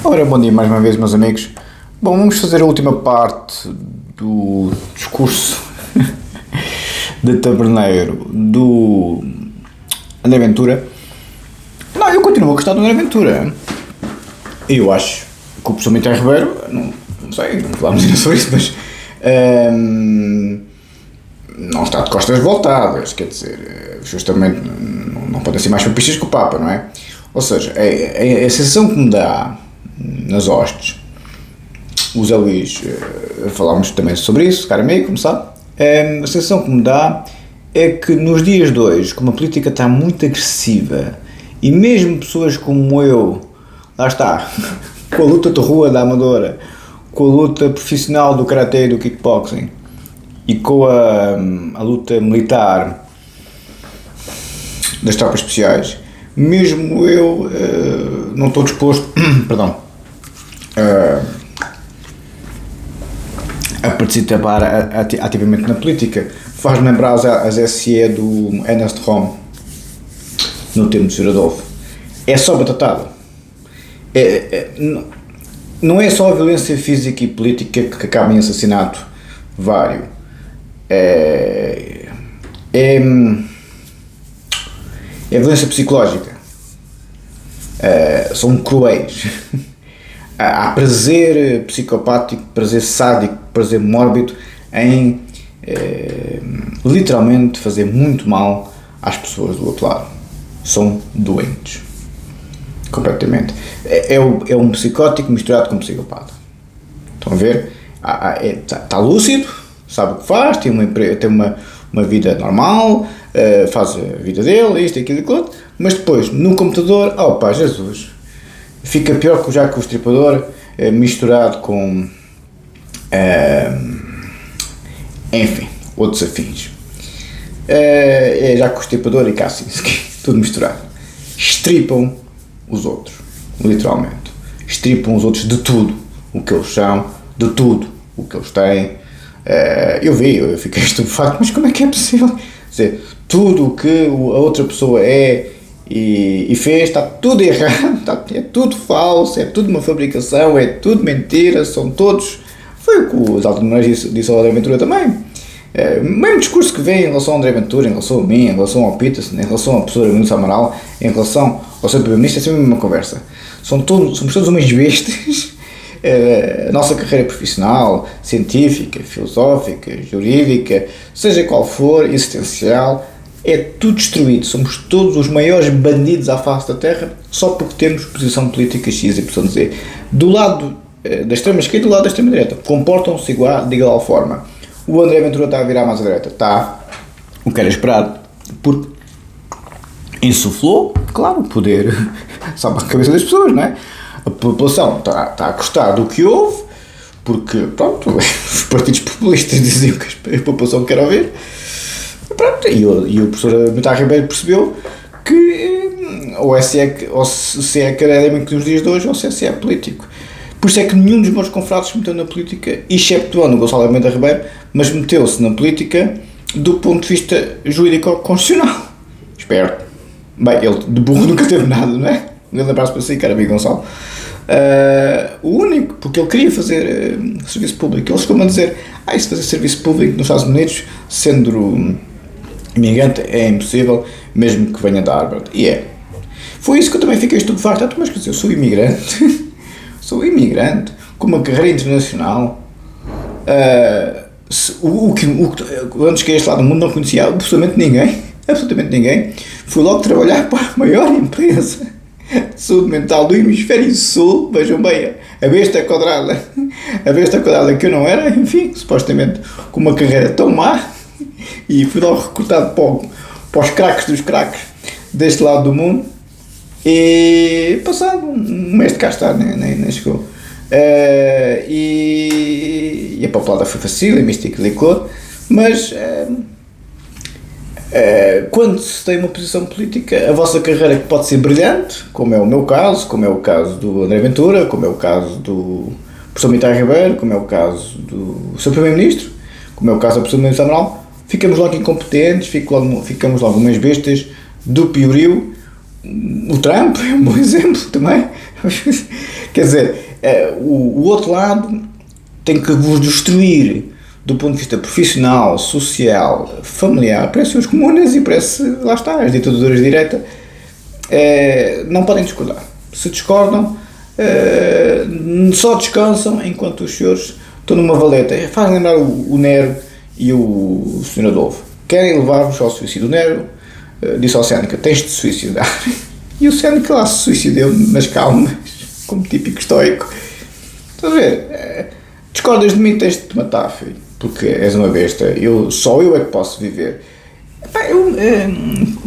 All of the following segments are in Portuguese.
Ora, bom dia mais uma vez, meus amigos. Bom, vamos fazer a última parte do discurso de taberneiro do André Ventura. Não, eu continuo a gostar do André Ventura. Eu acho que o professor Miguel Ribeiro, não sei, não falámos ainda sobre isso, mas não está de costas voltadas, quer dizer, justamente não podem ser mais papistas que o Papa, não é? Ou seja, a sensação que me dá nas hostes, o Zé Luís, falámos também sobre isso, cara amigo, como sabe, a sensação que me dá é que nos dias de hoje, como a política está muito agressiva, e mesmo pessoas como eu, lá está, com a luta de rua da Amadora, com a luta profissional do Karaté e do Kickboxing, e com a luta militar das tropas especiais, mesmo eu não estou disposto, perdão, a participar ativamente na política. Faz-me lembrar as SE do Ernest Röhm, no tempo de Sr. Adolfo. É só batatada. Não é só a violência física e política que acaba em assassinato vário. É a violência psicológica. São cruéis. Há prazer psicopático, prazer sádico, prazer mórbido em literalmente fazer muito mal às pessoas do outro lado. São doentes. Completamente. É um psicótico misturado com um psicopata. Estão a ver? Está lúcido, sabe o que faz, tem uma vida normal, faz a vida dele, isto, aquilo e aquilo, mas depois, no computador, oh pá, Jesus, fica pior que o Estripador, misturado com, enfim, outros afins. Jaco o Estripador e Kaczynski, tudo misturado. Estripam os outros, literalmente. Estripam os outros de tudo o que eles são, de tudo o que eles têm. Eu fiquei estupefacto, mas como é que é possível? Quer dizer, tudo o que a outra pessoa é e fez, está tudo errado, é tudo falso, é tudo uma fabricação, é tudo mentira, são todos... Foi o que o Exalto Nunes disse ao André Ventura também. O mesmo discurso que vem em relação ao André Ventura, em relação a mim, em relação ao Peterson, em relação à professora Nunes Amaral, em relação ao Sr. Primeiro-Ministro, é sempre a mesma conversa. Somos todos homens bestas. A nossa carreira profissional, científica, filosófica, jurídica, seja qual for, existencial, é tudo destruído. Somos todos os maiores bandidos à face da terra só porque temos posição política X e posição Z. Do lado da extrema esquerda e do lado da extrema direita. Comportam-se de igual forma. O André Ventura está a virar mais à direita. Está. O que era esperado. Porque insuflou, claro, o poder sabe a cabeça das pessoas, não é? A população está a gostar do que houve, porque, pronto, os partidos populistas diziam que a população quer ouvir. Pronto, e o professor Miguel Ribeiro percebeu que ou se é académico nos dias de hoje ou se é político. Por isso é que nenhum dos meus confrades se meteu na política, exceptuando o Gonçalo Almeida Ribeiro, mas meteu-se na política do ponto de vista jurídico-constitucional. Esperto. Bem, ele de burro nunca teve nada, não é? Um grande abraço para si, cara amigo Gonçalo. O único, porque ele queria fazer serviço público. Ele chegou-me a dizer, isso fazer serviço público nos Estados Unidos, sendo imigrante, é impossível, mesmo que venha da Harvard. E é. Foi isso que eu também fiquei estupefacto. Mas quer dizer, eu sou imigrante, com uma carreira internacional, antes que este lado do mundo não conhecia absolutamente ninguém. Fui logo trabalhar para a maior empresa de saúde mental do hemisfério sul. Vejam bem, a besta quadrada que eu não era, enfim, supostamente com uma carreira tão má, e fui logo recrutado para os craques dos craques deste lado do mundo, e passado um mês de cá estar, nem chegou. E a papelada foi fácil, e mística e licor, mas quando se tem uma posição política, a vossa carreira que pode ser brilhante, como é o meu caso, como é o caso do André Ventura, como é o caso do professor Miguel Ribeiro, como é o caso do Sr. Primeiro-Ministro, como é o caso da professora Nunes Amaral, ficamos logo incompetentes, ficamos logo umas bestas do piorio. O Trump é um bom exemplo também, Quer dizer, o outro lado tem que vos destruir do ponto de vista profissional, social, familiar. Parece os comunas e parece, lá está, as ditaduras de direita. Não podem discordar. Se discordam, só descansam enquanto os senhores estão numa valeta. Faz lembrar o Nero e o Sr. Adolfo. Querem levar-vos ao suicídio. O Nero disse ao Séneca: tens de suicidar. E o Séneca lá se suicidou nas calmas, como típico estoico. Estás a ver? Discordas de mim, tens de te matar, filho, porque és uma besta. Só eu é que posso viver.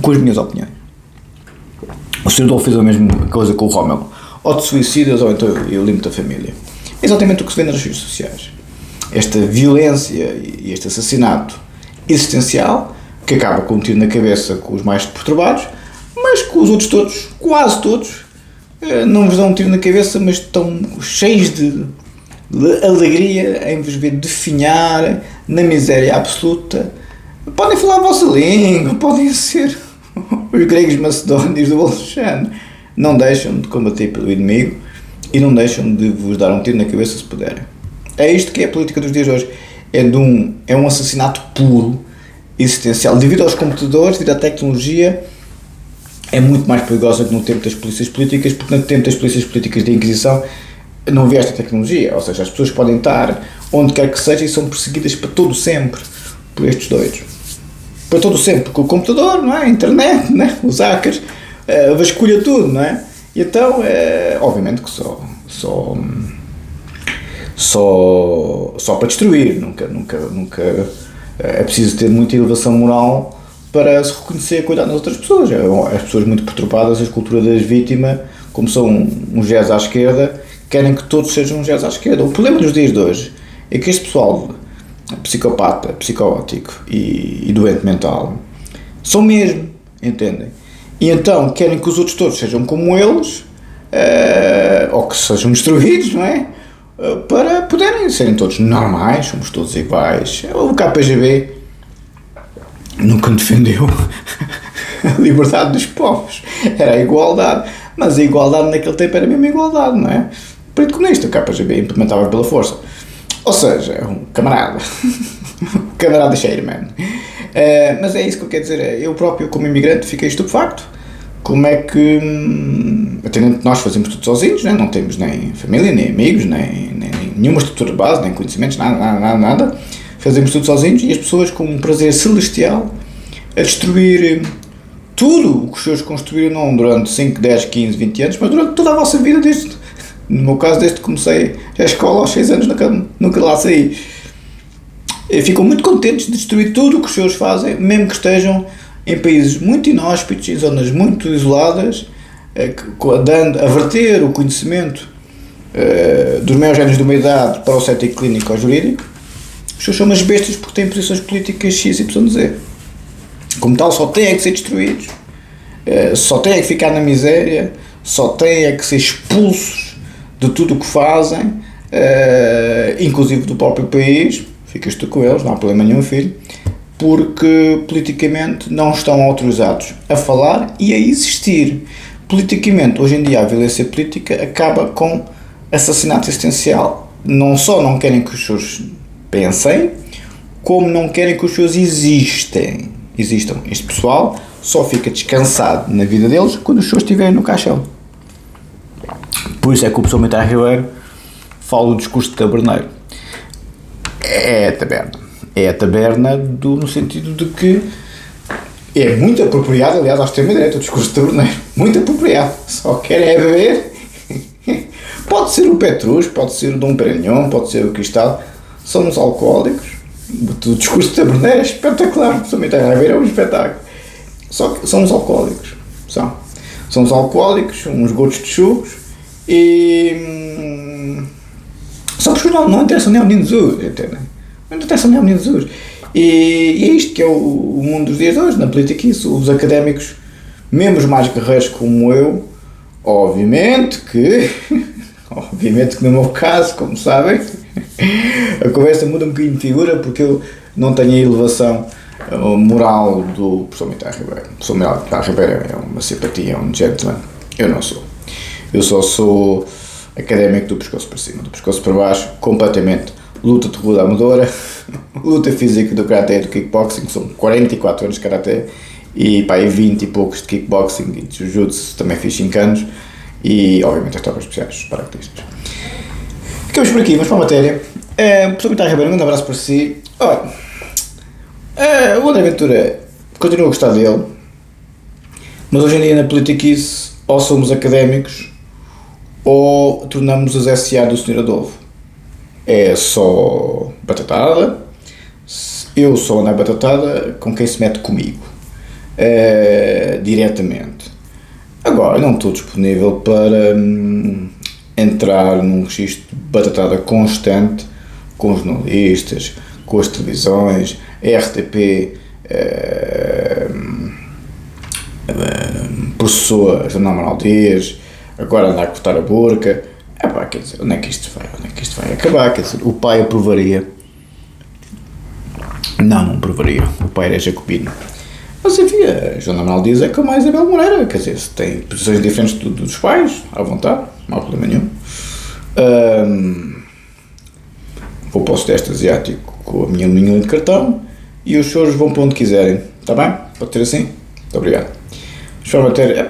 Com as minhas opiniões. O Sr. Adolfo fez a mesma coisa com o Rómulo. Ou te suicidas ou então eu limpo-te a família. É exatamente o que se vê nas redes sociais. Esta violência e este assassinato existencial, que acaba com um tiro na cabeça com os mais perturbados, mas com os outros todos, quase todos, não vos dão um tiro na cabeça, mas estão cheios de alegria em vos ver definhar na miséria absoluta. Podem falar a vossa língua, podem ser os gregos macedónios do Alexandre. Não deixam de combater pelo inimigo e não deixam de vos dar um tiro na cabeça se puderem. É isto que é a política dos dias de hoje. É um assassinato puro, existencial. Devido aos computadores, devido à tecnologia, é muito mais perigosa que no tempo das polícias políticas, porque no tempo das polícias políticas da Inquisição não havia esta tecnologia. Ou seja, as pessoas podem estar onde quer que seja e são perseguidas para todo sempre por estes doidos. Para todo sempre, porque o computador, não é? A internet, não é? Os hackers, vasculha tudo, não é? E então, obviamente que só para destruir, nunca é preciso ter muita elevação moral para se reconhecer e cuidar das outras pessoas. As pessoas muito perturbadas, a cultura das vítimas, como são um jazz à esquerda, querem que todos sejam um jazz à esquerda. O problema dos dias de hoje é que este pessoal psicopata, psicótico e doente mental são mesmo, entendem? E então querem que os outros todos sejam como eles, ou que sejam destruídos, não é? Para poderem serem todos normais, somos todos iguais. O KGB nunca defendeu a liberdade dos povos, era a igualdade, mas a igualdade naquele tempo era mesmo a igualdade, não é? O Partido Comunista, o KGB implementava pela força, ou seja, um camarada, um camarada Sherman. Mas é isso que eu quero dizer. Eu próprio, como imigrante, fiquei estupefacto. Como é que, atendendo que nós fazemos tudo sozinhos, né? Não temos nem família, nem amigos, nem nenhuma estrutura de base, nem conhecimentos, nada. Fazemos tudo sozinhos e as pessoas com um prazer celestial a destruir tudo o que os senhores construíram, não durante 5, 10, 15, 20 anos, mas durante toda a vossa vida, no meu caso, desde que comecei a escola aos 6 anos, nunca lá saí. Ficam muito contentes de destruir tudo o que os senhores fazem, mesmo que estejam em países muito inóspitos, em zonas muito isoladas, a verter o conhecimento dos maiores génios de uma idade para o cético clínico ou jurídico. Os senhores são umas bestas porque têm posições políticas X, Y, Z. Como tal, só têm que ser destruídos, só têm que ficar na miséria, só têm que ser expulsos de tudo o que fazem, inclusive do próprio país. Ficas tu com eles, não há problema nenhum, filho, porque politicamente não estão autorizados a falar e a existir. Politicamente, hoje em dia, a violência política acaba com assassinato existencial. Não só não querem que os seus pensem, como não querem que os seus existam. Este pessoal só fica descansado na vida deles quando os seus estiverem no caixão. Por isso é que o professor Militar Ribeiro fala do discurso de taberneiro. É a taberna no sentido de que é muito apropriado, aliás, à extrema-direita, o discurso de taberneiro. Muito apropriado. Só querem beber. Pode ser o Petrus, pode ser o Dom Perignon, pode ser o Cristal. São os alcoólicos. O discurso de taberneiro é espetacular. O professor Militar Ribeiro é um espetáculo. Só que são os alcoólicos. São os alcoólicos, uns gotos de churros e... Só porque não interessam nem ao menino Jesus, entendem? Não interessam nem ao menino Jesus. E é isto que é o mundo dos dias de hoje, na política, isso. Os académicos, mesmo os mais guerreiros como eu, obviamente que no meu caso, como sabem, a conversa muda um bocadinho de figura, porque eu não tenho a elevação moral do professor Militar Ribeiro. O professor Militar Ribeiro é uma simpatia, é um gentleman. Eu não sou. Eu só sou académico do pescoço para cima, do pescoço para baixo, completamente. Luta de rua amadora, luta física do Karate e do Kickboxing, são 44 anos de Karate e pá, 20 e poucos de Kickboxing e de Jiu-Jitsu, também fiz 5 anos e obviamente as tropas especiais, os paraquedistas. Ficamos por aqui, vamos para a matéria. Professor Vitor Ribeiro, um grande abraço para si. Olha, o André Ventura, continuo a gostar dele, mas hoje em dia na politiquice ou somos académicos ou tornamos-nos as SA do Sr. Adolfo. É só batatada, eu só ando a batatada com quem se mete comigo, diretamente. Agora, não estou disponível para entrar num registro de batatada constante com os jornalistas, com as televisões, RTP, processou a Joana Amaral Dias, agora anda a cortar a burca. Quer dizer, onde é que isto vai acabar? Quer dizer, o pai aprovaria. Não aprovaria. O pai era jacobino. Mas enfim, a Joana Amaral Dias é como a Isabel Moreira, quer dizer, se tem posições diferentes dos pais, à vontade, não há problema nenhum. Vou para o Sudeste Asiático com a minha linha de cartão e os senhores vão para onde quiserem, está bem? Pode ser assim? Muito obrigado. Vamos para a matéria,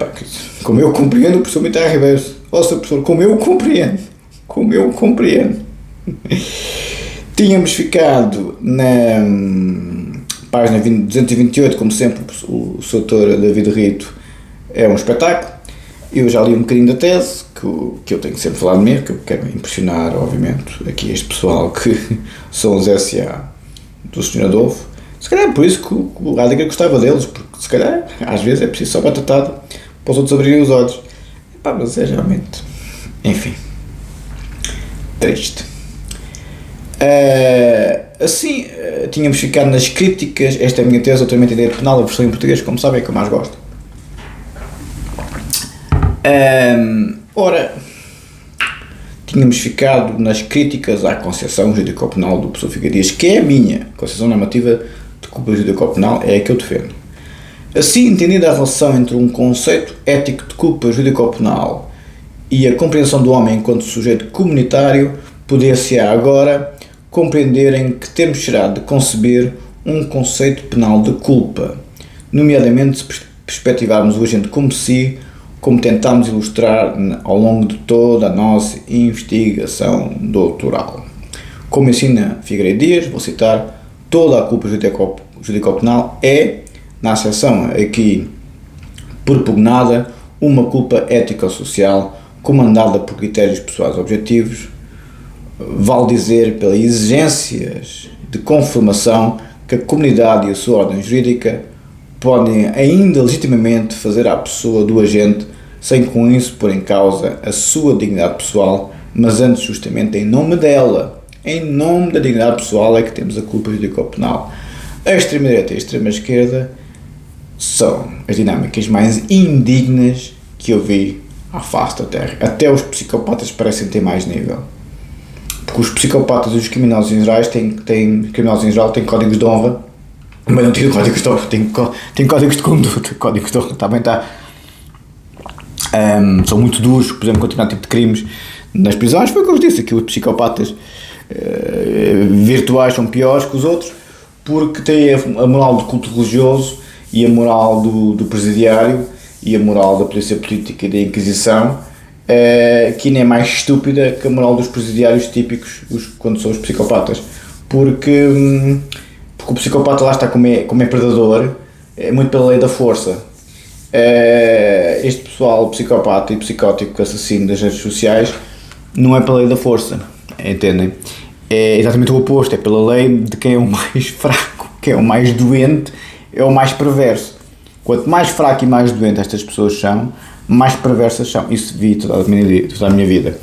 como eu compreendo o professor Vitor Ribeiro. Ouça, professor, como eu compreendo. Tínhamos ficado na página 228, como sempre, o seu autor David Rito é um espetáculo. Eu já li um bocadinho da tese, que eu tenho que sempre falar de mim, que eu quero impressionar, obviamente, aqui este pessoal que são os SA do Sr. Adolfo. Se calhar é por isso que o Heidegger gostava deles, porque se calhar, às vezes, é preciso só batatada para os outros abrirem os olhos. Mas é realmente, enfim, triste. Assim, tínhamos ficado nas críticas. Esta é a minha tese, doutoramento em Direito Penal, a versão em português, como sabem, é que eu mais gosto. Ora, tínhamos ficado nas críticas à concepção jurídico-penal do professor Figueiredo Dias, que é a minha concepção normativa de culpa jurídico-penal, é a que eu defendo. Assim, entendida a relação entre um conceito ético de culpa jurídico-penal e a compreensão do homem enquanto sujeito comunitário, poder-se-á agora compreender em que termos será de conceber um conceito penal de culpa, nomeadamente se perspectivarmos o agente como si, como tentámos ilustrar ao longo de toda a nossa investigação doutoral. Como ensina Figueiredo Dias, vou citar, toda a culpa jurídico-penal é, na acessão aqui propugnada, uma culpa ético-social comandada por critérios pessoais objetivos, vale dizer pelas exigências de conformação que a comunidade e a sua ordem jurídica podem ainda legitimamente fazer à pessoa do agente sem com isso pôr em causa a sua dignidade pessoal, mas antes justamente em nome dela, em nome da dignidade pessoal é que temos a culpa jurídico-penal. A extrema-direita e a extrema-esquerda são as dinâmicas mais indignas que eu vi à face da Terra. Até os psicopatas parecem ter mais nível. Porque os psicopatas e os criminosos em geral têm códigos de honra, mas não têm códigos de honra, têm códigos de conduta. Códigos de honra também está. São muito duros, por exemplo, continuar tipo de crimes nas prisões. Foi o que eu disse, que os psicopatas virtuais são piores que os outros, porque têm a moral do culto religioso e a moral do presidiário e a moral da polícia política e da Inquisição, que ainda é mais estúpida que a moral dos presidiários típicos quando são os psicopatas, porque o psicopata lá está como é predador, é muito pela lei da força. Este pessoal psicopata e psicótico assassino das redes sociais não é pela lei da força, entendem? É exatamente o oposto, é pela lei de quem é o mais fraco, quem é o mais doente, é o mais perverso. Quanto mais fraco e mais doente estas pessoas são, mais perversas são. Isso vi toda a minha vida.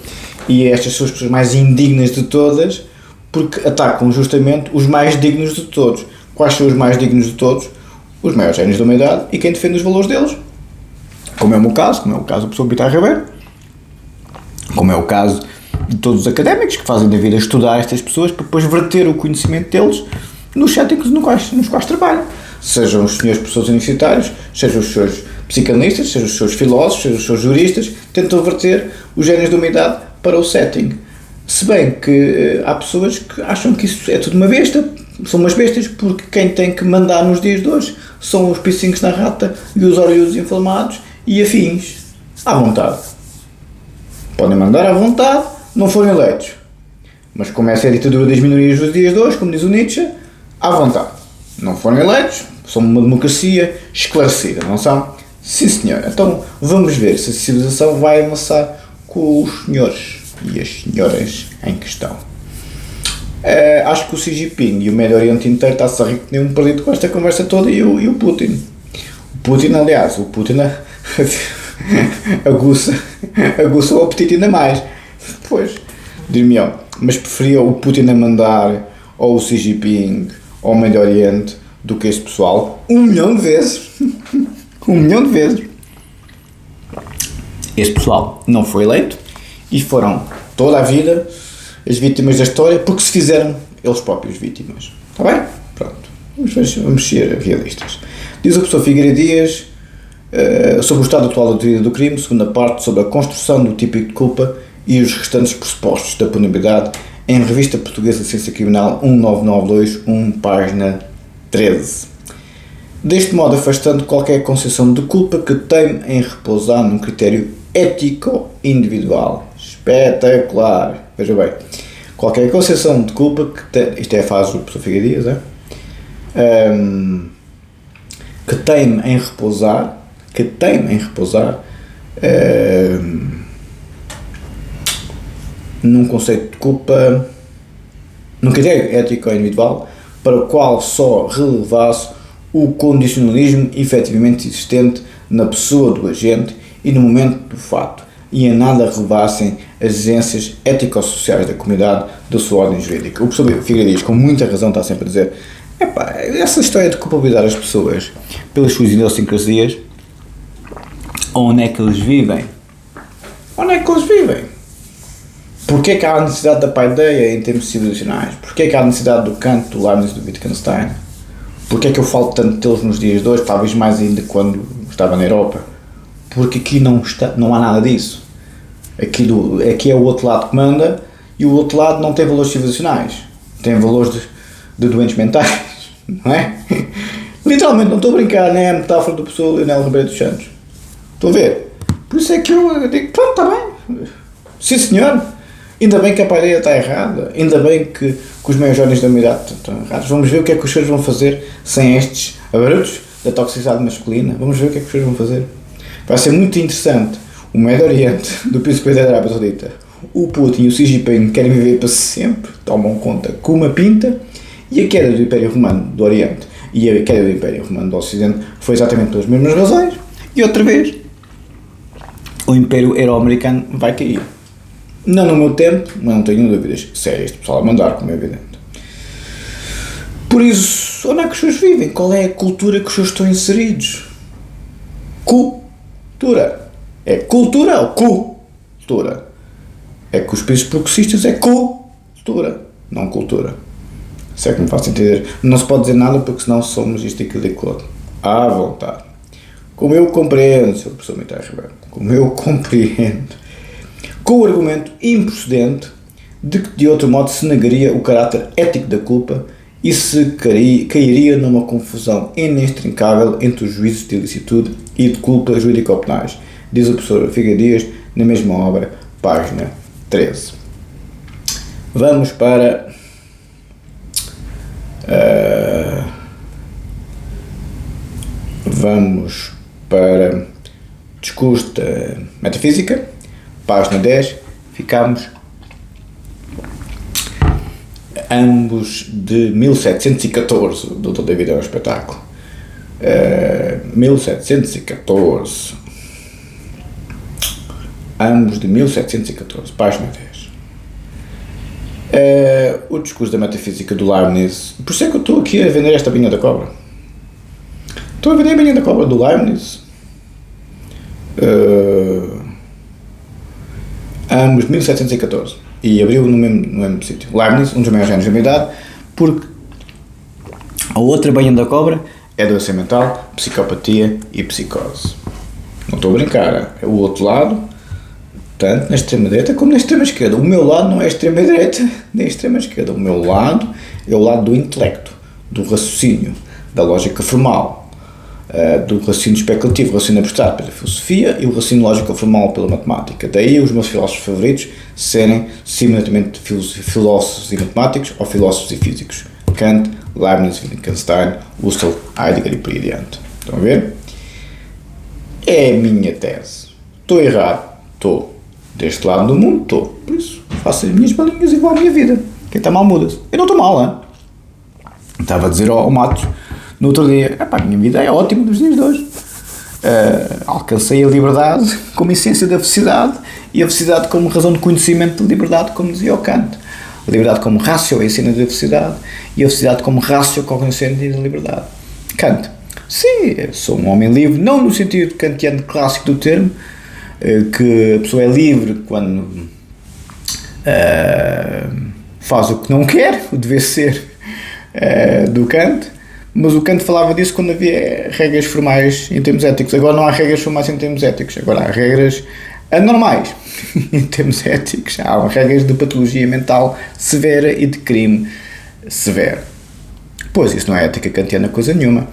E estas são as pessoas mais indignas de todas, porque atacam justamente os mais dignos de todos. Quais são os mais dignos de todos? Os maiores génios da humanidade e quem defende os valores deles. Como é o meu caso, do professor Vitor Ribeiro, como é o caso de todos os académicos que fazem da vida estudar estas pessoas para depois verter o conhecimento deles nos céticos nos quais trabalham. Sejam os senhores professores universitários, sejam os senhores psicanalistas, seja os seus filósofos, seja os seus juristas, tentam verter os géneros da humanidade para o setting. Se bem que há pessoas que acham que isso é tudo uma besta, são umas bestas, porque quem tem que mandar nos dias de hoje são os piercings na rata e os orelhudos inflamados e afins. À vontade. Podem mandar à vontade, não foram eleitos. Mas como essa é a ditadura das minorias dos dias de hoje, como diz o Nietzsche, à vontade. Não foram eleitos, são uma democracia esclarecida, não são? Sim, senhor. Então vamos ver se a civilização vai avançar com os senhores e as senhoras em questão. Acho que o Xi Jinping e o Médio Oriente inteiro está-se a rir que nem um perdido com esta conversa toda e o Putin. O Putin, aliás, aguça o apetite ainda mais. Pois, dir-me-ão, mas preferia o Putin a mandar ou o Xi Jinping ou o Médio Oriente do que este pessoal 1 milhão de vezes. 1 milhão de vezes. Este pessoal não foi eleito e foram toda a vida as vítimas da história porque se fizeram eles próprios vítimas. Está bem? Pronto. Vamos ser realistas. Diz o professor Figueiredo Dias sobre o estado atual da teoria do crime, segunda parte, sobre a construção do típico de culpa e os restantes pressupostos da punibilidade, em Revista Portuguesa de Ciência Criminal 1992, página 13. Deste modo, afastando qualquer concepção de culpa que teme em repousar num critério ético individual. Espetacular! Veja bem, qualquer concepção de culpa que tem, isto é a fase do professor Figueiredo Dias, que teme em repousar num conceito de culpa, num critério ético individual, para o qual só relevasse o condicionalismo efetivamente existente na pessoa do agente e no momento do fato, e em nada relevassem as exigências ético-sociais da comunidade da sua ordem jurídica. O professor Figueiredo Dias, com muita razão, está sempre a dizer: essa história de culpabilizar as pessoas pelas suas idiosincrasias, onde é que eles vivem? Onde é que eles vivem? Porquê que há a necessidade da paideia em termos civilizacionais? Porquê que há a necessidade do Kant, do Leibniz e do Wittgenstein? Porquê que eu falo tanto deles nos dias de hoje, talvez mais ainda quando estava na Europa? Porque aqui não há nada disso. Aqui é o outro lado que manda e o outro lado não tem valores civilizacionais. Tem valores de doentes mentais, não é? Literalmente, não estou a brincar, nem é a metáfora do professor Leonel Ribeiro dos Santos. Estão a ver? Por isso é que eu digo, pronto, está bem. Sim, senhor. Ainda bem que a paideia está errada. Ainda bem que os meios jovens da unidade estão errados. Vamos ver o que é que os senhores vão fazer sem estes abruptos da toxicidade masculina. Vamos ver o que é que os senhores vão fazer. Vai ser muito interessante. O Médio Oriente, do Príncipe da Arábia Saudita, o Putin e o Xi Jinping querem viver para sempre, tomam conta com uma pinta, e a queda do Império Romano do Oriente e a queda do Império Romano do Ocidente foi exatamente pelas mesmas razões, e outra vez o Império Euro-Americano vai cair. Não no meu tempo, mas não tenho dúvidas. Se é este pessoal a mandar, como é evidente. Por isso, onde é que os senhores vivem? Qual é a cultura que os senhores estão inseridos? Cultura. É cultura ou cultura? É que os países progressistas é cultura, não cultura. Se é que me faz entender. Não se pode dizer nada porque senão somos isto, aquilo e aquilo. À vontade. Como eu compreendo, Sr. Professor Mitar Ribeiro, como eu compreendo, com o argumento improcedente de que de outro modo se negaria o caráter ético da culpa e se cairia numa confusão inextricável entre os juízos de ilicitude e de culpa jurídico-penais, diz o professor Figueiredo Dias na mesma obra, página 13. Vamos para discurso da metafísica, página 10, ficamos ambos de 1714, o Dr. David é um espetáculo, 1714, ambos de 1714, página 10. O discurso da metafísica do Leibniz, por isso é que eu estou aqui a vender esta banha da cobra. Estou a vender a banha da cobra do Leibniz. Ambos de 1714 e abriu no mesmo sítio. Leibniz, um dos maiores gênios da humanidade, porque a outra banha da cobra é doença mental, psicopatia e psicose. não estou a brincar, é o outro lado, tanto na extrema-direita como na extrema-esquerda. O meu lado não é a extrema-direita nem a extrema-esquerda, o meu lado é o lado do intelecto, do raciocínio, da lógica formal, do raciocínio especulativo, o raciocínio abstrato pela filosofia e o raciocínio lógico formal pela matemática. Daí os meus filósofos favoritos serem simultaneamente filósofos e matemáticos ou filósofos e físicos. Kant, Leibniz, Wittgenstein, Husserl, Heidegger e por aí adiante. Estão a ver? É a minha tese. Estou errado? Estou. Deste lado do mundo? Estou. Por isso, faço as minhas balinhas igual à minha vida. Quem está mal muda-se. Eu não estou mal, hein? Estava a dizer ao Matos no outro dia, a minha vida é ótima nos dias de hoje. Alcancei a liberdade como essência da felicidade e a felicidade como razão de conhecimento de liberdade, como dizia o Kant. A liberdade como ratio é a essência da felicidade e a felicidade como ratio cognoscente da liberdade. Kant. Sim, eu sou um homem livre, não no sentido kantiano clássico do termo, que a pessoa é livre quando faz o que não quer, o dever ser do Kant, mas o Kant falava disso quando havia regras formais em termos éticos. Agora não há regras formais em termos éticos, agora há regras anormais em termos éticos, há regras de patologia mental severa e de crime severo. Pois, isso não é ética kantiana coisa nenhuma,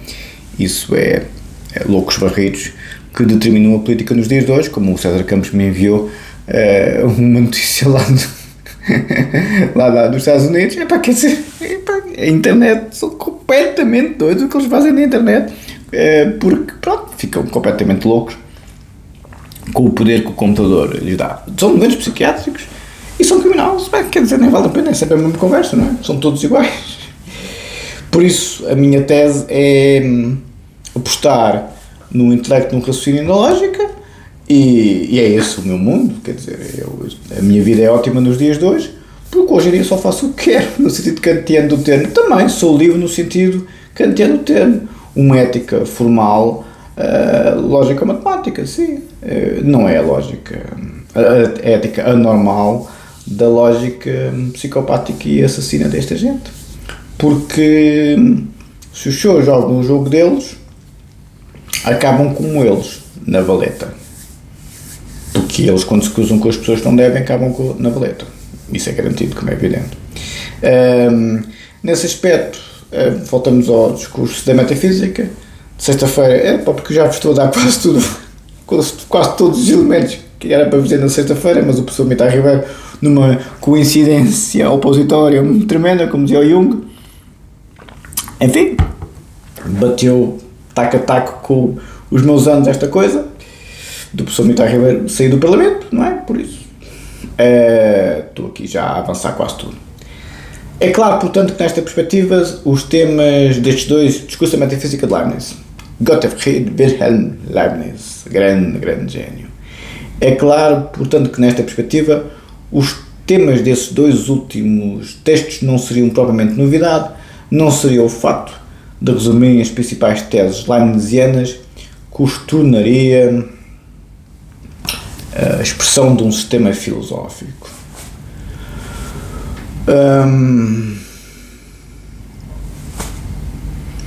isso é loucos varridos que determinam a política nos dias de hoje, como o César Campos me enviou uma notícia lá dos Estados Unidos. Quer dizer, a internet, são completamente doidos o que eles fazem na internet, porque, pronto, ficam completamente loucos com o poder que o computador lhes dá. São doentes psiquiátricos e são criminosos, quer dizer, nem vale a pena, é sempre a mesma conversa, não é? São todos iguais. Por isso, a minha tese é apostar no intelecto, no raciocínio e na lógica, e é esse o meu mundo, quer dizer, a minha vida é ótima nos dias de hoje, porque hoje em dia só faço o que quero, no sentido kantiano do termo. Também sou livre no sentido kantiano do termo, uma ética formal, lógica matemática, sim, não é a lógica, a ética anormal da lógica psicopática e assassina desta gente, porque se os senhores jogam o jogo deles, acabam como eles, na valeta. Porque eles, quando se cruzam com as pessoas que não devem, acabam na valeta. Isso é garantido, como é evidente. Nesse aspecto, voltamos ao discurso da metafísica. De sexta-feira, porque já vos estou a dar quase todos os elementos que era para vos dizer na sexta-feira, mas o professor Mitar Ribeiro, numa coincidência opositória tremenda, como dizia o Jung, enfim, bateu taco a taco com os meus anos esta coisa do professor Mitar Ribeiro sair do Parlamento, não é? Por isso estou aqui já a avançar quase tudo. É claro, portanto, que nesta perspectiva os temas destes dois, discurso da metafísica de Leibniz, Gottfried Wilhelm Leibniz, grande gênio. É claro, portanto, que nesta perspectiva os temas desses dois últimos textos não seriam propriamente novidade, não seria o facto de resumirem as principais teses leibnizianas que os tornaria a expressão de um sistema filosófico.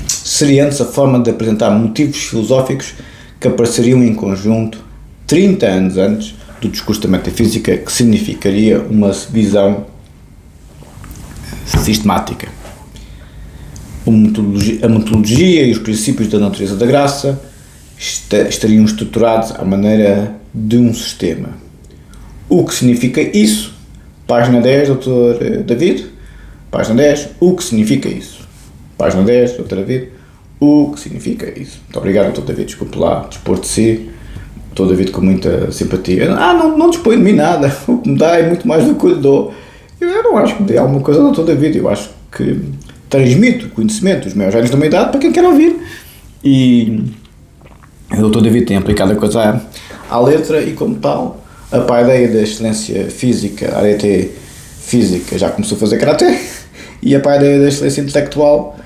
Seria antes a forma de apresentar motivos filosóficos que apareceriam em conjunto 30 anos antes do discurso da metafísica, que significaria uma visão sistemática. A metodologia e os princípios da natureza da graça estariam estruturados à maneira de um sistema. O que significa isso? Página 10, Dr. David. Página 10, o que significa isso? Página 10, Dr. David, o que significa isso? Muito obrigado, Dr. David, desculpe lá, dispor de si. Dr. David com muita simpatia. Não dispõe de mim nada, o que me dá é muito mais do que eu lhe dou. Eu não acho que me dê alguma coisa ao Dr. David, eu acho que transmito conhecimento, os meus anos de uma idade, para quem quer ouvir. E o Dr. David tem aplicado a coisa à letra e, como tal, a paideia da excelência física, a arete física, já começou a fazer karatê, e a paideia da excelência intelectual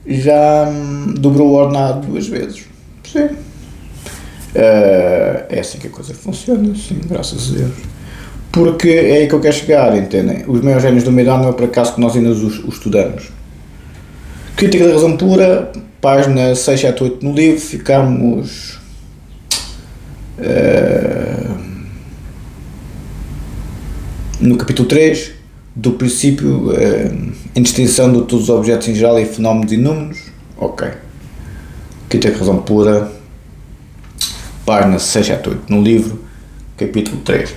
já dobrou o ordenado 2 vezes. Sim. É assim que a coisa funciona, sim, graças a Deus. Porque é aí que eu quero chegar, entendem? Os maiores génios da humanidade não é por acaso que nós ainda os estudamos. Crítica da razão pura, página 6, 7, 8 no livro, ficamos No capítulo 3, do princípio em distinção de todos os objetos em geral e fenómenos e números. Ok. Aqui tem razão pura. Página 678 no livro, capítulo 3.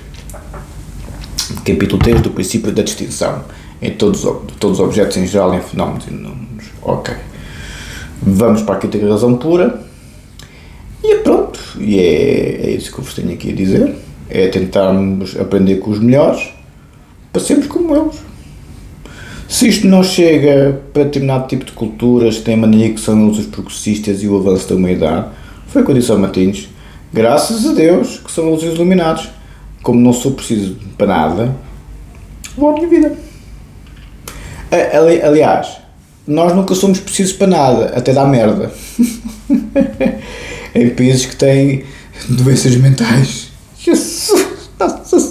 Capítulo 3 do princípio da distinção em todos os objetos em geral em fenómenos e números. Ok. Vamos para aqui ter razão pura. E pronto. E é isso que eu vos tenho aqui a dizer. É tentarmos aprender com os melhores para sermos como eles. Se isto não chega para determinado tipo de culturas que têm a mania que são eles os progressistas e o avanço da humanidade, foi o que eu disse ao Martins, graças a Deus que são eles os iluminados. Como não sou preciso para nada, vou à minha vida. Aliás, nós nunca somos precisos para nada, até dar merda. Em países que têm doenças mentais. Jesus,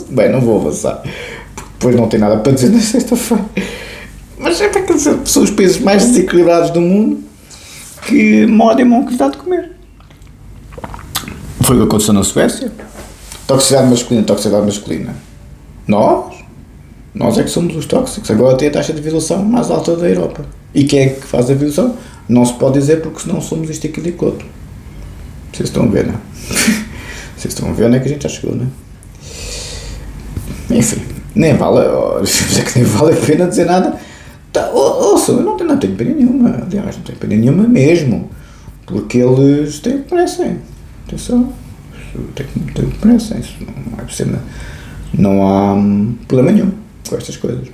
bem, não vou avançar, porque depois não tem nada para dizer na sexta-feira. Mas é para que são os países mais desequilibrados do mundo que modem que lhes dá de comer. Foi o que aconteceu na Suécia. Toxicidade masculina. Nós é que somos os tóxicos. Agora tem a taxa de violação mais alta da Europa. E quem é que faz a violação? Não se pode dizer porque senão somos isto, aquilo e aquilo outro. Vocês estão a ver, não é? Vocês estão a ver onde é que a gente já chegou, não é? Enfim, nem vale a pena dizer nada. Ouçam, eu não tenho pena nenhuma. Aliás, não tenho pena nenhuma mesmo. Porque eles têm o que merecem. Atenção. Tem o que merecem. Isso não é possível. Não há problema nenhum com estas coisas.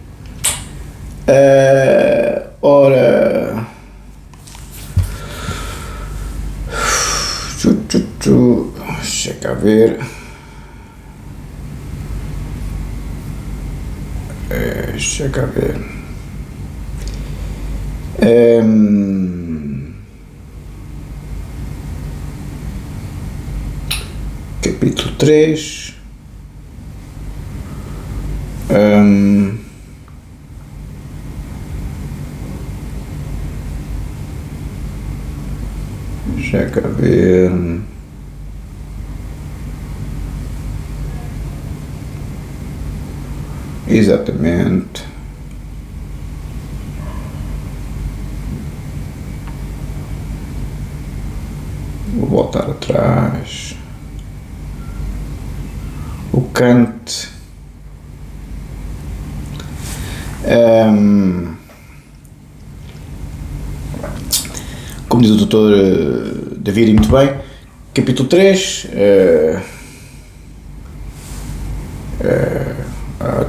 Ora. Deixa cá ver. Deixa cá ver. Capítulo 3. Deixa cá ver. Exatamente. Vou voltar atrás. O Kant. Como diz o Dr. David muito bem, capítulo 3.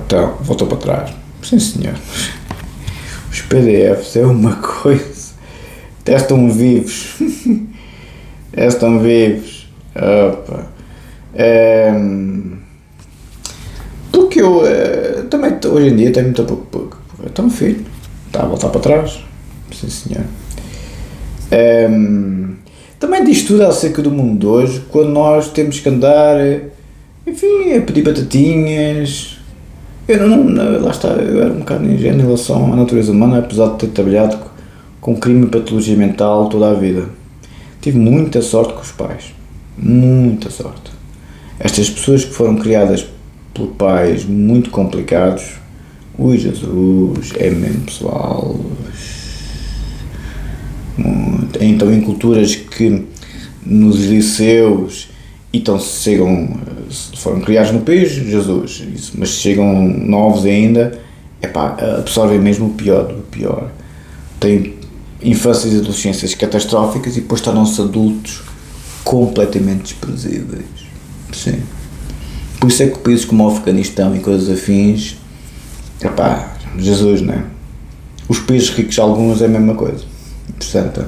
Então, voltou para trás. Sim, senhor. Os PDFs é uma coisa. Testam vivos. Testam vivos. Opa. Porque eu também, hoje em dia, tenho muito pouco. Então, filho, está a voltar para trás. Sim, senhor. Também diz tudo acerca do mundo de hoje, quando nós temos que andar, enfim, a pedir batatinhas. Lá está, eu era um bocado ingênuo em relação à natureza humana, apesar de ter trabalhado com crime e patologia mental toda a vida. Tive muita sorte com os pais, muita sorte. Estas pessoas que foram criadas por pais muito complicados, ui Jesus, é mesmo pessoal. Então, em culturas que nos liceus então foram criados no país, Jesus, isso, mas chegam novos ainda, absorvem mesmo o pior do pior. Têm infâncias e adolescências catastróficas e depois tornam-se adultos completamente desprezíveis. Sim. Por isso é que países como o Afeganistão e coisas afins, Jesus, não é? Os países ricos, alguns, é a mesma coisa. Interessante.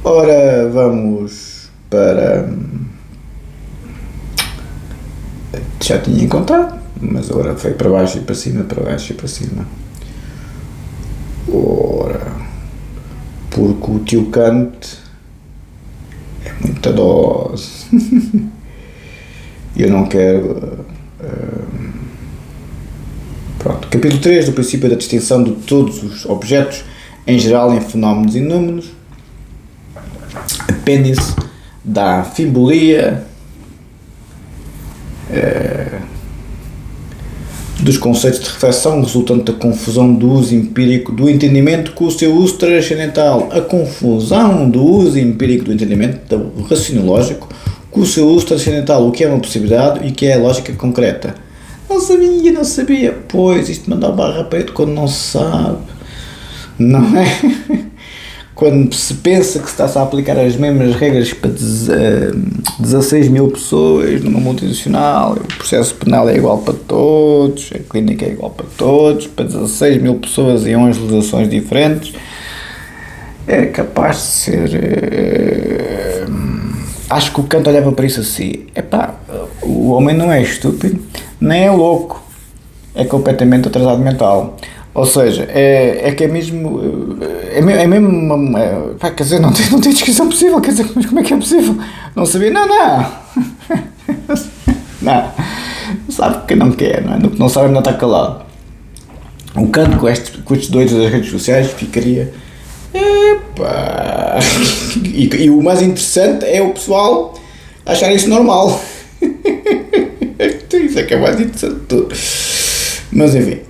Ora, vamos para... Já tinha encontrado, mas agora foi para baixo e para cima, para baixo e para cima. Ora, porque o tio Kant é muita dose. Eu não quero... Pronto, capítulo 3 do princípio da distinção de todos os objetos, em geral em fenómenos e números. Apêndice da fimbolia dos conceitos de reflexão resultante da confusão do uso empírico do entendimento com o seu uso transcendental. A confusão do uso empírico do entendimento, do raciocínio lógico, com o seu uso transcendental, o que é uma possibilidade e o que é a lógica concreta. Não sabia. Pois, isto manda a barra peito quando não se sabe. Não é? Quando se pensa que se está-se a aplicar as mesmas regras para 16 mil pessoas numa multinacional, o processo penal é igual para todos, a clínica é igual para todos, para 16 mil pessoas em 11 legislações diferentes, é capaz de ser... acho que o Kant olhava para isso assim, o homem não é estúpido, nem é louco, é completamente atrasado mental. Ou seja, é que é mesmo, quer dizer, não tem descrição possível, quer dizer, mas como é que é possível? Não sabia, não, sabe que não quer, não é? Não sabe, não está calado. O Kant com estes dois das redes sociais ficaria, e o mais interessante é o pessoal achar isso normal. Isso é que é mais interessante de tudo. Mas enfim.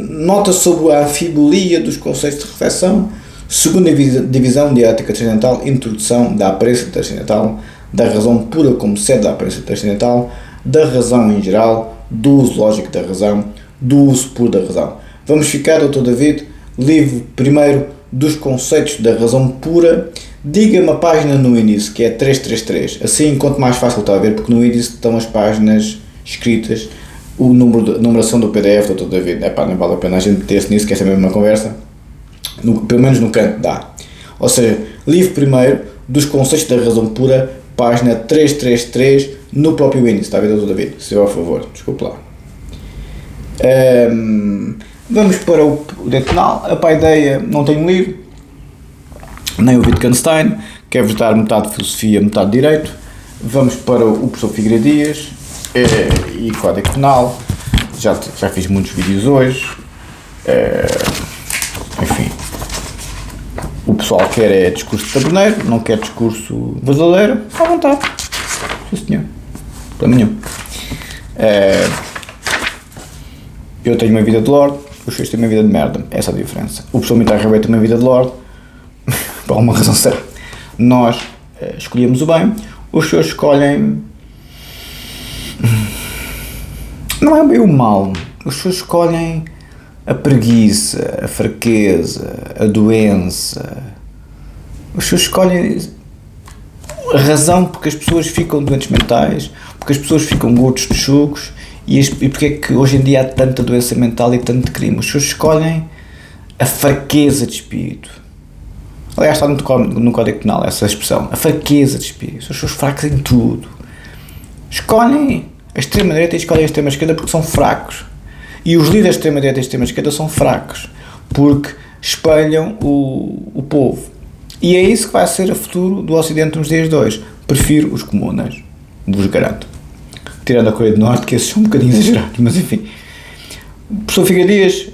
Nota sobre a anfibolia dos conceitos de reflexão, segunda divisão de ética transcendental, introdução da aparência transcendental, da razão pura como sede da aparência transcendental, da razão em geral, do uso lógico da razão, do uso puro da razão. Vamos ficar, Dr. David, livro primeiro dos conceitos da razão pura. Diga-me a página no índice, que é 333, assim quanto mais fácil está a ver, porque no índice estão as páginas escritas, a numeração do PDF, Dr. David. Não vale a pena a gente meter-se nisso, que essa é mesmo uma conversa, pelo menos no canto dá. Ou seja, livro primeiro dos conceitos da razão pura, página 333, no próprio índice, está a ver, Dr. David? Se eu, a favor, desculpe lá. Vamos para o direito penal. A paideia não tem livro, nem o Wittgenstein, quer-vos dar metade de filosofia, metade de direito. Vamos para o professor Figueiredo Dias e Código Penal. Já fiz muitos vídeos hoje. Enfim, o pessoal quer discurso de taberneiro, não quer discurso verdadeiro, à vontade. Sim, senhor. Problema nenhum. Eu tenho uma vida de lorde, os senhores têm uma vida de merda. Essa é a diferença. O professor Militar Ribeiro tem uma vida de lorde, por alguma razão certa. Nós escolhemos o bem, os senhores escolhem... Não é bem o mal, os senhores escolhem a preguiça, a fraqueza, a doença. Os senhores escolhem a razão porque as pessoas ficam doentes mentais, porque as pessoas ficam gordos de chugos e porque é que hoje em dia há tanta doença mental e tanto crime. Os senhores escolhem a fraqueza de espírito. Aliás, está no Código Penal essa expressão, a fraqueza de espírito. Os senhores fracos em tudo. Escolhem a extrema-direita e escolhem a extrema-esquerda porque são fracos. E os líderes de extrema-direita e extrema-esquerda são fracos, porque espelham o povo. E é isso que vai ser o futuro do Ocidente nos dias de hoje. Prefiro os comunas, vos garanto. Tirando a Coreia do Norte, que esses são um bocadinho exagerados, mas enfim. Professor Figueiredo Dias,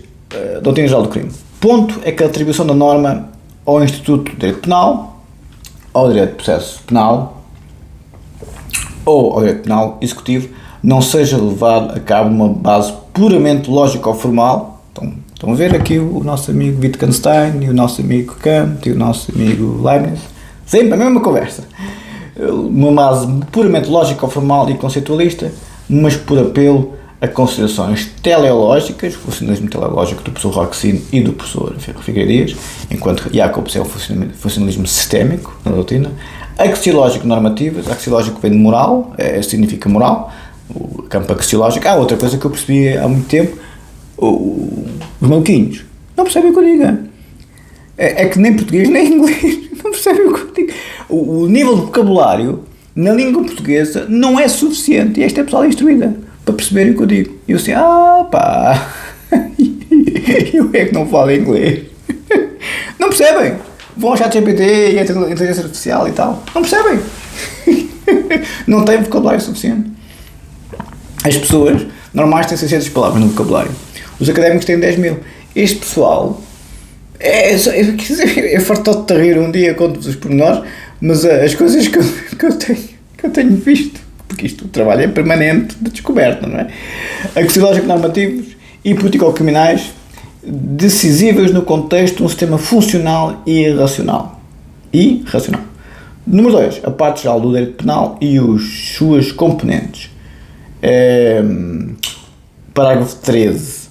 Doutrina Geral do Crime. Ponto é que a atribuição da norma ao Instituto de Direito Penal, ao Direito de Processo Penal ou ao Direito Penal Executivo não seja levado a cabo uma base puramente lógica ou formal. Então, estão a ver aqui o nosso amigo Wittgenstein e o nosso amigo Kant e o nosso amigo Leibniz, sempre a mesma conversa. Uma base puramente lógica ou formal e conceitualista, mas por apelo a considerações teleológicas, o funcionalismo teleológico do professor Roxin e do professor Figueiredo Dias, enquanto Jacobs é o funcionalismo sistémico na doutrina, axiológico-normativas, axiológico vem de moral, significa moral, o campo axiológico. Há outra coisa que eu percebi há muito tempo, os maluquinhos não percebem o que eu digo. É que nem português nem inglês não percebem o que eu digo. O nível de vocabulário na língua portuguesa não é suficiente, e esta é a pessoa instruída para perceberem o que eu digo. E eu assim, eu é que não falo inglês. Não percebem. Vão ao ChatGPT e a inteligência artificial e tal. Não percebem. Não têm vocabulário suficiente. As pessoas normais têm 600 palavras no vocabulário. Os académicos têm 10 mil. Este pessoal é farto de rir um dia, conto-vos os pormenores, mas as coisas que que eu tenho visto, porque isto o trabalho é permanente de descoberta, não é? Actos lógicos normativos e político-criminais decisivos no contexto de um sistema funcional e racional. Número 2. A parte geral do direito penal e suas componentes. Parágrafo 13.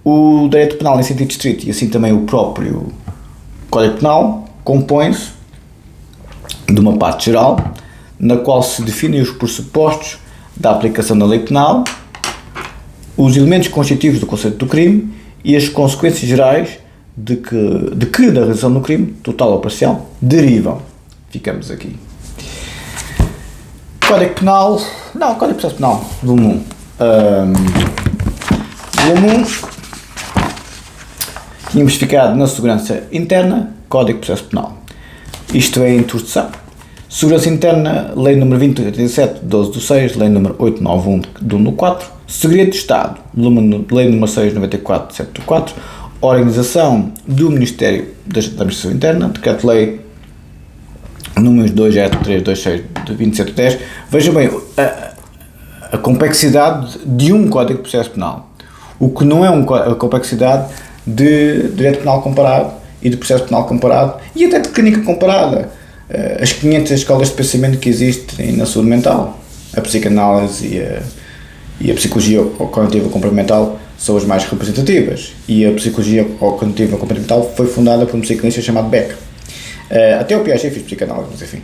O direito penal em sentido estrito e assim também o próprio Código Penal compõe-se de uma parte geral na qual se definem os pressupostos da aplicação da lei penal, os elementos constitutivos do conceito do crime e as consequências gerais de que da realização do crime, total ou parcial, derivam. Ficamos aqui. Código de Processo Penal, volume 1. Volume 1, tínhamos ficado na segurança interna, Código de Processo Penal. Isto é a introdução. Segurança interna, Lei nº 2087, 12/6, Lei nº 891, de 1/4. Segredo de Estado, Lei nº 694, 7/4. Organização do Ministério da Administração Interna, Decreto-Lei números 20326 de 27/10. Vejam bem a complexidade de um Código de Processo Penal. O que não é a complexidade de Direito Penal comparado e de Processo Penal comparado e até de Clínica comparada. As 500 escolas de pensamento que existem na saúde mental, a psicanálise e a psicologia cognitiva comportamental são as mais representativas, e a psicologia cognitiva comportamental foi fundada por um psicanalista chamado Beck. Até o Piaget fez psicanálise, mas enfim.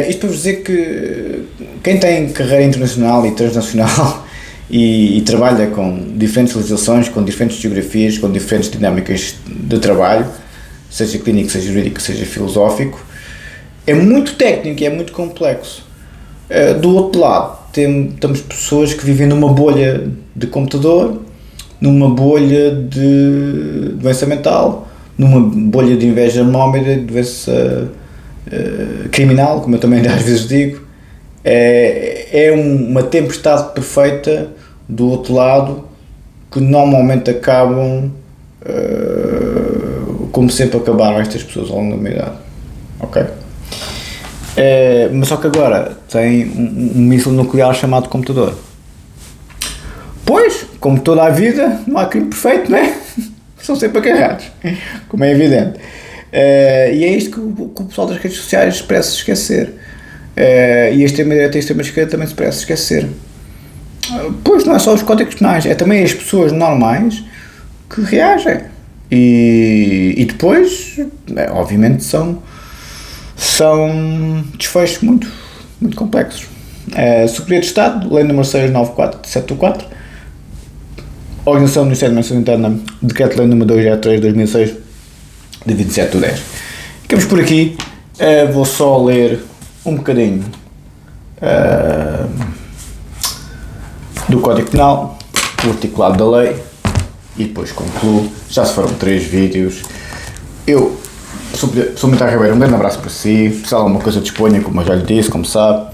Isto para vos dizer que quem tem carreira internacional e transnacional e trabalha com diferentes legislações, com diferentes geografias, com diferentes dinâmicas de trabalho, seja clínico, seja jurídico, seja filosófico, é muito técnico e é muito complexo. Do outro lado, temos pessoas que vivem numa bolha de computador, numa bolha de doença mental, numa bolha de inveja mórbida, de doença criminal, como eu também às vezes digo. É uma tempestade perfeita do outro lado, que normalmente acabam como sempre acabaram estas pessoas ao longo da minha idade. Ok? Mas só que agora tem um míssil nuclear chamado computador. Pois, como toda a vida, não há crime perfeito, não é? São sempre acarrados, como é evidente. E é isto que o pessoal das redes sociais parece esquecer. E a extrema-direita e a extrema-esquerda também se parece esquecer. Pois não é só os códigos penais, é também as pessoas normais que reagem. E depois, obviamente, são desfechos muito, muito complexos. Secretaria de Estado, Lei nº 694 de 7/4. Organização do Ministério da Administração Interna, Decreto-Lei nº 203 de 2006 de 27/10. Ficamos por aqui. Vou só ler um bocadinho do Código Penal, o articulado da lei, e depois concluo. Já se foram 3 vídeos. Eu sou Militar Ribeiro, um grande abraço para si. Se precisar de alguma coisa, disponha, como eu já lhe disse, como sabe.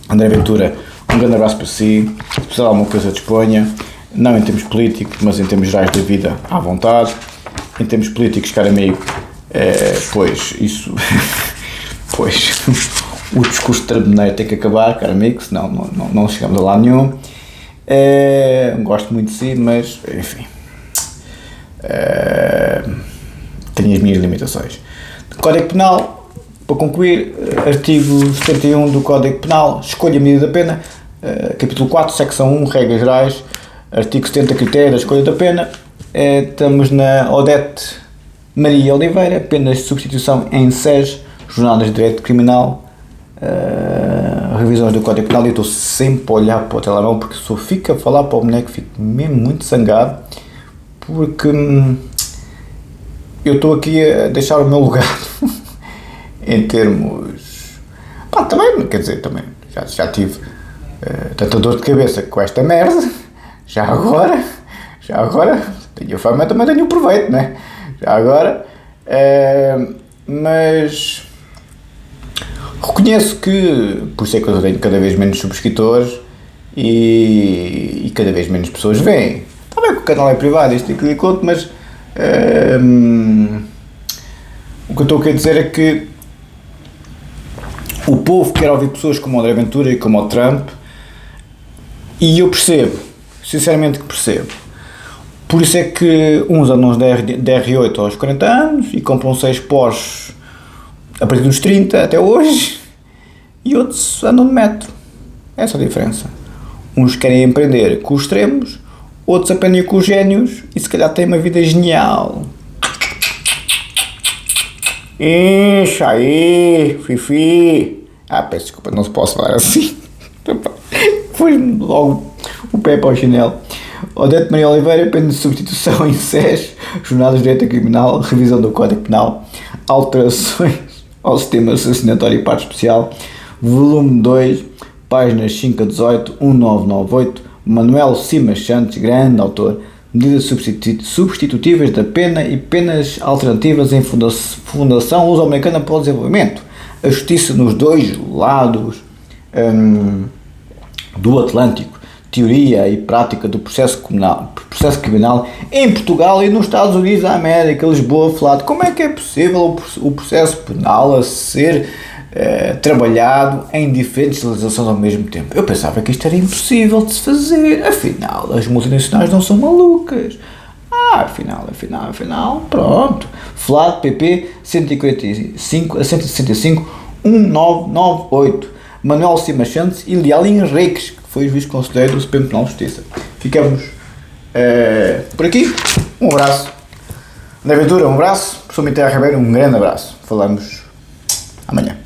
André Ventura, um grande abraço para si. Se precisar de alguma coisa, disponha. Não em termos políticos, mas em termos gerais da vida, à vontade. Em termos políticos, caro amigo, pois isso... pois o discurso de Tramboneiro tem que acabar, caro amigo, senão não chegamos a lado nenhum. Gosto muito de si, mas enfim, tenho as minhas limitações. Código Penal, para concluir, artigo 71 do Código Penal, escolha a medida da pena, capítulo 4, secção 1, regras gerais, artigo 70, critério da escolha da pena. Estamos na Odete Maria Oliveira, penas de substituição em SES, jornadas de direito criminal, revisões do Código Penal. E estou sempre a olhar para o telemóvel, porque se eu fico a falar para o boneco, fico mesmo muito zangado, porque eu estou aqui a deixar o meu lugar em termos... também, quer dizer, também já tive tanta dor de cabeça com esta merda, já agora tenho a fama, também tenho o proveito, né? Já agora, mas reconheço que, por isso é que eu tenho cada vez menos subscritores e cada vez menos pessoas veem. Está bem que o canal é privado, isto e aquilo e conto, mas o que eu estou a querer dizer é que O povo quer ouvir pessoas como o André Ventura e como o Trump, e eu percebo, sinceramente que percebo. Por isso é que uns andam de R8 aos 40 anos e compram 6 Porsche a partir dos 30 até hoje, e outros andam de metro. Essa é a diferença. Uns querem empreender com os extremos, outros aprendem com os génios e se calhar têm uma vida genial. Ixi, aí, fifi. Peço desculpa, não se posso falar assim. Foi-me logo o pé para o chinelo. Odete Maria Oliveira, pena de substituição em SES, Jornadas de Direito Criminal, Revisão do Código Penal, Alterações ao Sistema Sancionatório e Parte Especial, Volume 2, páginas 5 a 18, 1998, Manuel Simas Santos, grande autor, medidas substitutivas da pena e penas alternativas em Fundação Luso-Americana para o Desenvolvimento, a justiça nos dois lados do Atlântico, teoria e prática do processo criminal em Portugal e nos Estados Unidos da América, Lisboa, Flado. Como é que é possível o processo penal a ser trabalhado em diferentes legislações ao mesmo tempo? Eu pensava que isto era impossível de se fazer, afinal as multinacionais não são malucas. Afinal, pronto. Flado PP 145 a 165 1998. Manuel Simas Santos e Leal Henriques, que foi juiz conselheiro do Supremo Tribunal de Justiça. Ficamos por aqui. Um abraço. André Ventura, um abraço. Professor Miguel Ribeiro, um grande abraço. Falamos amanhã.